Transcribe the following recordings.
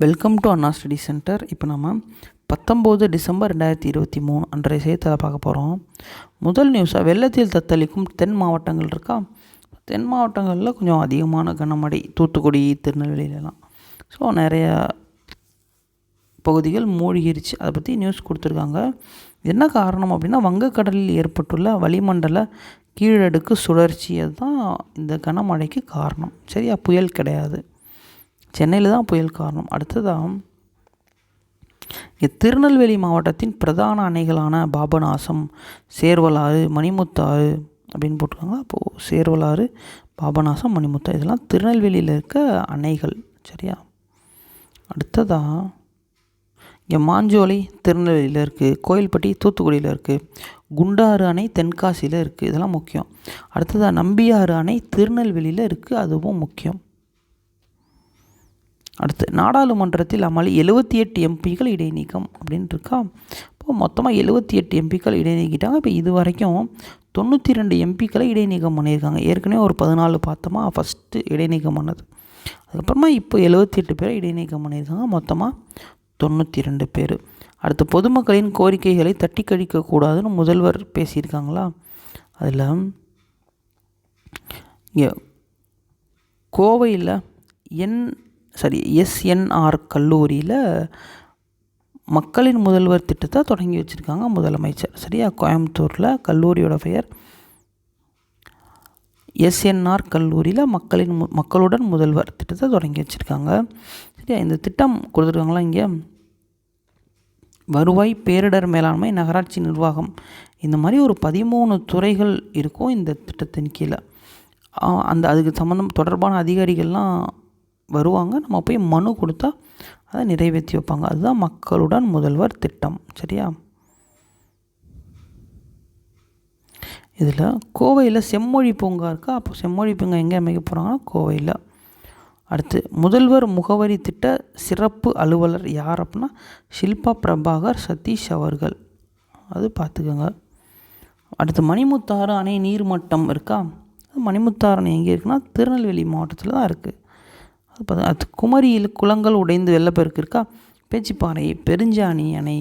Welcome to Anna study centre. இப்போ நம்ம 19 December 2023 அன்றைய செய்தித்தாளை பார்க்க போகிறோம். முதல் நியூஸாக வெள்ளத்தில் தத்தளிக்கும் தென் மாவட்டங்கள் இருக்கா. தென் மாவட்டங்களில் கொஞ்சம் அதிகமான கனமழை, தூத்துக்குடி, திருநெல்வேலியிலலாம். ஸோ நிறைய பகுதிகள் மூழ்கிருச்சு. அதை பற்றி நியூஸ் கொடுத்துருக்காங்க. என்ன காரணம் அப்படின்னா, வங்கக்கடலில் ஏற்பட்டுள்ள வளிமண்டல கீழடுக்கு சுழற்சி அதுதான் இந்த கனமழைக்கு காரணம். சரியா, புயல் கிடையாது. சென்னையில் தான் புயல் காரணம். அடுத்ததாக திருநெல்வேலி மாவட்டத்தின் பிரதான அணைகளான பாபநாசம், சேர்வலாறு, மணிமுத்தாறு அப்படின்னு போட்டிருக்காங்க. அப்போது சேர்வலாறு, பாபநாசம், மணிமுத்தாறு இதெல்லாம் திருநெல்வேலியில் இருக்க அணைகள். சரியா. அடுத்ததாக இங்கே மாஞ்சோலை திருநெல்வேலியில் இருக்குது, கோயில்பட்டி தூத்துக்குடியில் இருக்குது, குண்டாறு அணை தென்காசியில் இருக்குது. இதெல்லாம் முக்கியம். அடுத்ததாக நம்பியாறு அணை திருநெல்வேலியில் இருக்குது, அதுவும் முக்கியம். அடுத்து நாடாளுமன்றத்தில் அமளி, 78 எம்பிக்கள் இடைநீக்கம் அப்படின்னு இருக்கா. இப்போ மொத்தமாக 78 எம்பிக்கள் இடைநீக்கிட்டாங்க. இப்போ இது வரைக்கும் 92 எம்பிக்களை இடைநீக்கம் பண்ணியிருக்காங்க. ஏற்கனவே ஒரு 14 பார்த்தோமா, ஃபஸ்ட்டு இடைநீக்கம் பண்ணது. அதுக்கப்புறமா இப்போ 78 பேரை இடைநீக்கம் பண்ணியிருக்காங்க. மொத்தமாக 92 பேர். அடுத்து பொதுமக்களின் கோரிக்கைகளை தட்டி கழிக்கக்கூடாதுன்னு முதல்வர் பேசியிருக்காங்களா. அதில் இங்கே கோவையில் எஸ்என்ஆர் கல்லூரியில் மக்களின் முதல்வர் திட்டத்தை தொடங்கி வச்சுருக்காங்க முதலமைச்சர். சரியா, கோயம்புத்தூரில் கல்லூரியோட பெயர் எஸ்என்ஆர் கல்லூரியில் மக்களுடன் முதல்வர் திட்டத்தை தொடங்கி வச்சுருக்காங்க. சரியா, இந்த திட்டம் கொடுத்துருக்காங்களா. இங்கே வருவாய், பேரிடர் மேலாண்மை, நகராட்சி நிர்வாகம், இந்த மாதிரி ஒரு 13 துறைகள் இருக்கும் இந்த திட்டத்தின் கீழே. அதுக்கு தொடர்பான அதிகாரிகள்லாம் வருவாங்க. நம்ம போய் மனு கொடுத்தா அதை நிறைவேற்றி வைப்பாங்க. அதுதான் மக்களுடன் முதல்வர் திட்டம். சரியா. இதில் கோவையில் செம்மொழி பூங்கா இருக்கா. அப்போ செம்மொழி பூங்கா எங்கே அமைக்க போகிறாங்கன்னா கோவையில். அடுத்து முதல்வர் முகவரி திட்ட சிறப்பு அலுவலர் யார் அப்படின்னா ஷில்பா பிரபாகர் சதீஷ் அவர்கள். அது பார்த்துக்கோங்க. அடுத்து மணிமுத்தாறு அணை நீர்மட்டம் இருக்கா. மணிமுத்தாறு அணை எங்கே இருக்குன்னா திருநெல்வேலி மாவட்டத்தில் தான் இருக்குது. அது குமரியில் குளங்கள் உடைந்து வெள்ளப்பெருக்கு இருக்கா. பேச்சிப்பாறை, பெருஞ்சாணி அணை,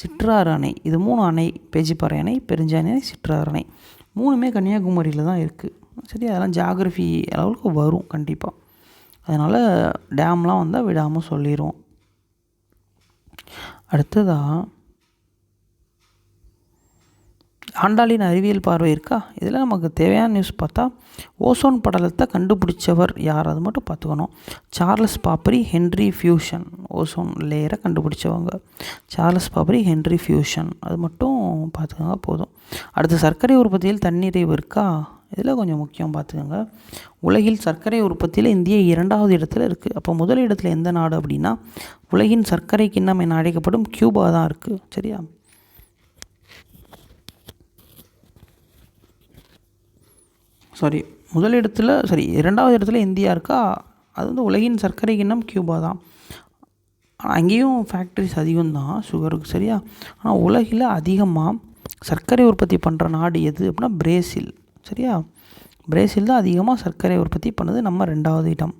சிற்றாறு அணை, இது 3 அணை. பேச்சிப்பாறை அணை, பெருஞ்சாணி அணை, சிற்றாறு அணை 3மே கன்னியாகுமரியில் தான் இருக்குது. சரி, அதெல்லாம் ஜியாகிரஃபி அளவுக்கு வரும் கண்டிப்பாக. அதனால் டேம்லாம் வந்தால் விடாமல் சொல்லிடுவோம். அடுத்ததாக ஆண்டாளின் அறிவியல் பார்வை இருக்கா. இதில் நமக்கு தேவையான நியூஸ் பார்த்தா ஓசோன் படலத்தை கண்டுபிடிச்சவர் யார், அது மட்டும் பார்த்துக்கணும். Charles Fabry, Henri Buisson. Ozone லேயரை கண்டுபிடிச்சவங்க சார்லஸ் பாப்பரி, ஹென்ரி ஃபியூஷன். அது மட்டும் பார்த்துக்கோங்க போதும். அடுத்து சர்க்கரை உற்பத்தியில் தன்னிறைவு இருக்கா. இதில் கொஞ்சம் முக்கியம் பார்த்துக்கோங்க. உலகில் சர்க்கரை உற்பத்தியில் இந்தியா 2வது இடத்துல இருக்குது. அப்போ முதல் இடத்துல எந்த நாடு அப்படின்னா உலகின் சர்க்கரை கிண்ணம் என அழைக்கப்படும் கியூபா தான் இருக்குது. சரியா. முதல் இடத்துல 2வது இடத்துல இந்தியா இருக்கா. அது வந்து உலகின் சர்க்கரை கிண்ணம் கியூபா தான். அங்கேயும் ஃபேக்ட்ரிஸ் அதிகம் தான் சுகருக்கு. சரியா. ஆனால் உலகில் அதிகமாக சர்க்கரை உற்பத்தி பண்ணுற நாடு எது அப்படின்னா பிரேசில். சரியா, பிரேசில் தான் அதிகமாக சர்க்கரை உற்பத்தி பண்ணுது. நம்ம 2வது இடம்.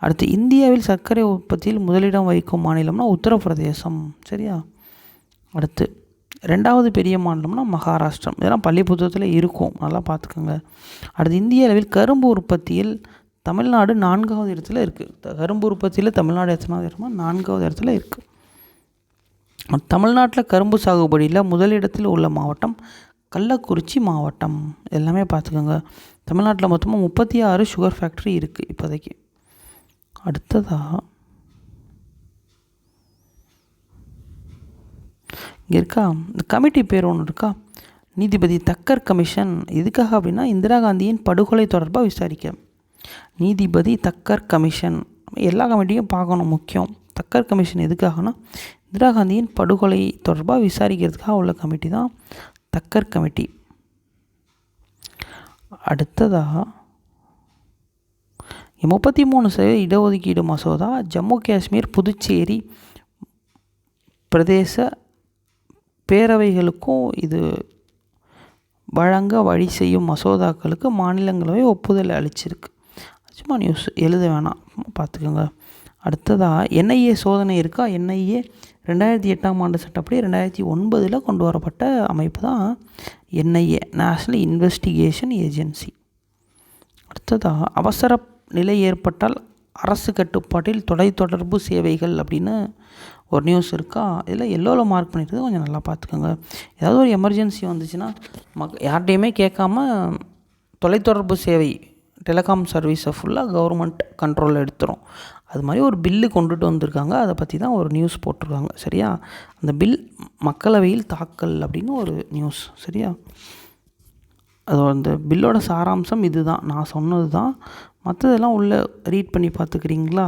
அடுத்து இந்தியாவில் சர்க்கரை உற்பத்தியில் முதலிடம் வகிக்கும் மாநிலம்னா உத்தரப்பிரதேசம். சரியா. அடுத்து 2வது பெரிய மாநிலம்னா மகாராஷ்டிரம். இதெல்லாம் பள்ளி புத்தகத்தில் இருக்கும், நல்லா பார்த்துக்கோங்க. அடுத்து இந்திய அளவில் கரும்பு உற்பத்தியில் தமிழ்நாடு 4வது இடத்துல இருக்குது. கரும்பு உற்பத்தியில் தமிழ்நாடு எத்தனாவது இடமா 4வது இடத்துல இருக்குது. தமிழ்நாட்டில் கரும்பு சாகுபடியில் முதலிடத்தில் உள்ள மாவட்டம் கள்ளக்குறிச்சி மாவட்டம். எல்லாமே பார்த்துக்கோங்க. தமிழ்நாட்டில் மொத்தமாக 36 சுகர் ஃபேக்ட்ரி இருக்குது இப்போதைக்கு. அடுத்ததாக இங்கே இருக்கா இந்த கமிட்டி பேர் ஒன்று இருக்கா, நீதிபதி தக்கர் கமிஷன். எதுக்காக அப்படின்னா இந்திரா காந்தியின் படுகொலை தொடர்பாக விசாரிக்க. நீதிபதி தக்கர் கமிஷன். எல்லா கமிட்டியும் பார்க்கணும், முக்கியம். தக்கர் கமிஷன் எதுக்காகனா இந்திரா காந்தியின் படுகொலை தொடர்பாக விசாரிக்கிறதுக்காக உள்ள கமிட்டி தான் தக்கர் கமிட்டி. அடுத்ததாக 33% இடஒதுக்கீடு மசோதா ஜம்மு காஷ்மீர், புதுச்சேரி பிரதேச பேரவைகளுக்கும் இது வழங்க வழி செய்யும் மசோதாக்களுக்கு மாநிலங்களவை ஒப்புதல் அளிச்சிருக்கு. சும்மா நியூஸ் எழுத வேணாம், பார்த்துக்கோங்க. அடுத்ததாக என்ஐஏ சோதனை இருக்கா. என்ஐஏ 2008ஆம் ஆண்டு சட்டப்படி 2009 கொண்டு வரப்பட்ட அமைப்பு தான் என்ஐஏ, நேஷ்னல் இன்வெஸ்டிகேஷன் ஏஜென்சி. அடுத்ததாக அவசர நிலை ஏற்பட்டால் அரசு கட்டுப்பாட்டில் தொலைத்தொடர்பு சேவைகள் அப்படின்னு ஒரு நியூஸ் இருக்கா. இதில் எல்லோவில் மார்க் பண்ணிட்டு கொஞ்சம் நல்லா பார்த்துக்கோங்க. ஏதாவது ஒரு எமர்ஜென்சி வந்துச்சுன்னா யார்கிட்டையுமே கேட்காம தொலைத்தொடர்பு சேவை டெலிகாம் சர்வீஸை ஃபுல்லாக கவர்மெண்ட் கண்ட்ரோலில் எடுத்துரும். அது மாதிரி ஒரு பில்லு கொண்டுட்டு வந்திருக்காங்க. அதை பற்றி தான் ஒரு நியூஸ் போட்டிருக்காங்க. சரியா, அந்த பில் மக்களவையில் தாக்கல் அப்படின்னு ஒரு நியூஸ். சரியா, அது அந்த பில்லோட சாராம்சம் இது தான், நான் சொன்னது தான். மற்றதெல்லாம் உள்ளே ரீட் பண்ணி பார்த்துக்கிறீங்களா?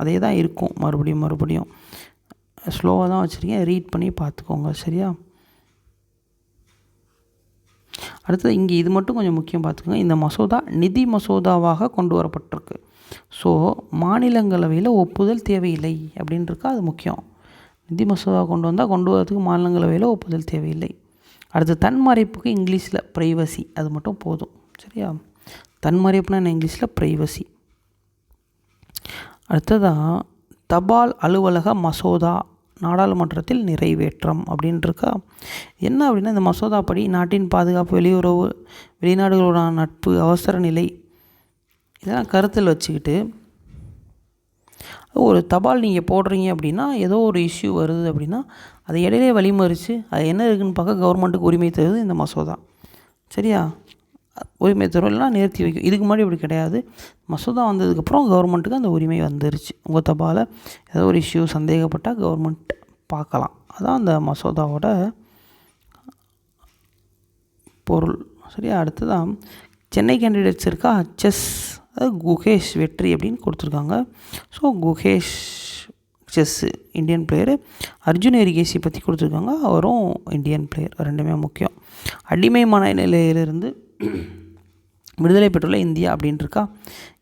அதே தான் இருக்கும். மறுபடியும் ஸ்லோவாக தான் வச்சுருக்கேன், ரீட் பண்ணி பார்த்துக்கோங்க. சரியா, அடுத்தது இங்கே இது மட்டும் கொஞ்சம் முக்கியம் பார்த்துக்கோங்க. இந்த மசோதா நிதி மசோதாவாக கொண்டு வரப்பட்டிருக்கு. ஸோ மாநிலங்களவையில் ஒப்புதல் தேவையில்லை அப்படின்ட்டுருக்கா, அது முக்கியம். நிதி மசோதா கொண்டு வரதுக்கு மாநிலங்களவையில் ஒப்புதல் தேவையில்லை. அடுத்து தன்மறைப்புக்கு இங்கிலீஷில் ப்ரைவசி, அது மட்டும் போதும். சரியா, தன்மறைப்புனா என்ன இங்கிலீஷில் ப்ரைவசி. அடுத்ததாக தபால் அலுவலக மசோதா நாடாளுமன்றத்தில் நிறைவேற்றம் அப்படின்ட்டுருக்கா. என்ன அப்படின்னா, இந்த மசோதா படி நாட்டின் பாதுகாப்பு, வெளியுறவு, வெளிநாடுகளோட நட்பு, அவசர நிலை இதெல்லாம் கருத்தில் வச்சுக்கிட்டு ஒரு தபால் நீங்கள் போடுறீங்க அப்படின்னா, ஏதோ ஒரு இஷ்யூ வருது அப்படின்னா அதை இடையிலே வழிமறித்து அது என்ன இருக்குதுன்னு பார்க்க கவர்மெண்ட்டுக்கு உரிமை தருது இந்த மசோதா. சரியா, உரிமை தரும், இல்லைனா நிறுத்தி வைக்கும். இதுக்கு முன்னாடி இப்படி கிடையாது. மசோதா வந்ததுக்கப்புறம் கவர்மெண்ட்டுக்கு அந்த உரிமை வந்துருச்சு. உங்கள் தபாலை ஏதோ ஒரு இஷ்யூ சந்தேகப்பட்டால் கவர்மெண்ட் பார்க்கலாம். அதான் அந்த மசோதாவோட பொருள். சரியா, அடுத்ததான் சென்னை கேண்டிடேட்ஸ் இருக்கா. செஸ் குகேஷ் வெற்றி அப்படின்னு கொடுத்துருக்காங்க. So Gukesh chess Indian player. Arjun Erigaisi பற்றி கொடுத்துருக்காங்க, அவரும் இந்தியன் பிளேயர். ரெண்டுமே முக்கியம். அடிமை மனநிலையிலிருந்து விடுதலை பெற்றுள்ள இந்தியா அப்படின்ட்டுருக்கா.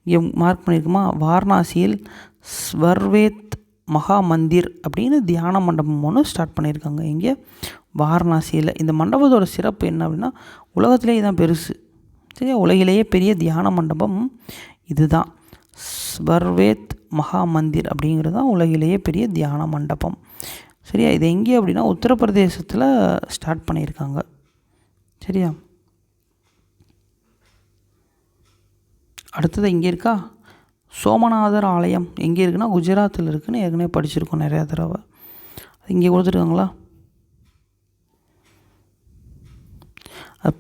இங்கே மார்க் பண்ணியிருக்குமா, வாரணாசியில் ஸ்வர்வேத் மகா மந்திர் அப்படின்னு தியான மண்டபம் ஒன்று ஸ்டார்ட் பண்ணியிருக்காங்க. இங்கே வாரணாசியில். இந்த மண்டபத்தோட சிறப்பு என்ன அப்படின்னா, உலகத்திலே இதுதான் பெருசு. சரியா, உலகிலேயே பெரிய தியான மண்டபம் இதுதான். ஸ்வர்வேத் மகா மந்திர் அப்படிங்கிறது தான் உலகிலேயே பெரிய தியான மண்டபம். சரியா, இது எங்கே அப்படின்னா உத்தரப்பிரதேசத்தில் ஸ்டார்ட் பண்ணியிருக்காங்க. சரியா, அடுத்தது இங்கே இருக்கா. சோமநாதர் ஆலயம் எங்கே இருக்குன்னா குஜராத்தில் இருக்குதுன்னு ஏற்கனவே படிச்சிருக்கோம் நிறையா தடவை. இங்கே கொடுத்துருக்காங்களா.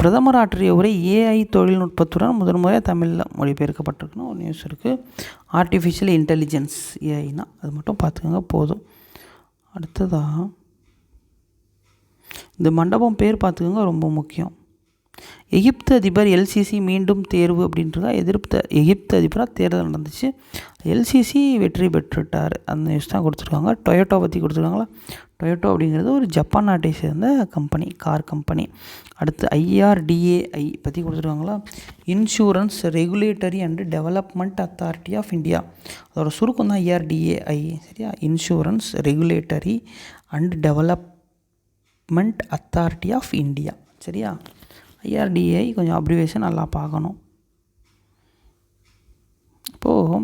பிரதமர் ஆற்றிய உரை ஏஐ தொழில்நுட்பத்துடன் முதன்முறையாக தமிழில் மொழிபெயர்க்கப்பட்டிருக்குன்னு ஒரு நியூஸ் இருக்குது. ஆர்டிஃபிஷியல் இன்டெலிஜென்ஸ் ஏஐனா அது மட்டும் பார்த்துக்கோங்க போதும். அடுத்ததாக இந்த மண்டபம் பேர் பார்த்துக்கோங்க, ரொம்ப முக்கியம். எகிப்து அதிபர் எல்சிசி மீண்டும் தேர்வு அப்படின்றதா. எகிப்து அதிபராக தேர்தல் நடந்துச்சு, எல்சிசி வெற்றி பெற்றுட்டார். அந்த நியூஸ் தான் கொடுத்துருக்காங்க. டொயோட்டோ பற்றி கொடுத்துருக்காங்களா. டொயோட்டோ அப்படிங்கிறது ஒரு ஜப்பான் நாட்டை சேர்ந்த கம்பெனி, கார் கம்பெனி. அடுத்து ஐஆர்டிஏஐ பற்றி கொடுத்துருக்காங்களா. Insurance regulatory and development authority of India. அதோட சுருக்கம் தான் ஐஆர்டிஏஐ. சரியா, insurance regulatory and development authority of India. சரியா, ஐஆர்டிஏஐ கொஞ்சம் அப்ரிவேஷன் நல்லா பார்க்கணும். இப்போது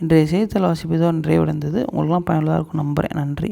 இன்றைய செய்தித்தாள் வாசிப்பு இதோ நிறைவடைந்தது. உங்களுக்குலாம் பயனுள்ளதாக இருக்கும் நம்புகிறேன். நன்றி.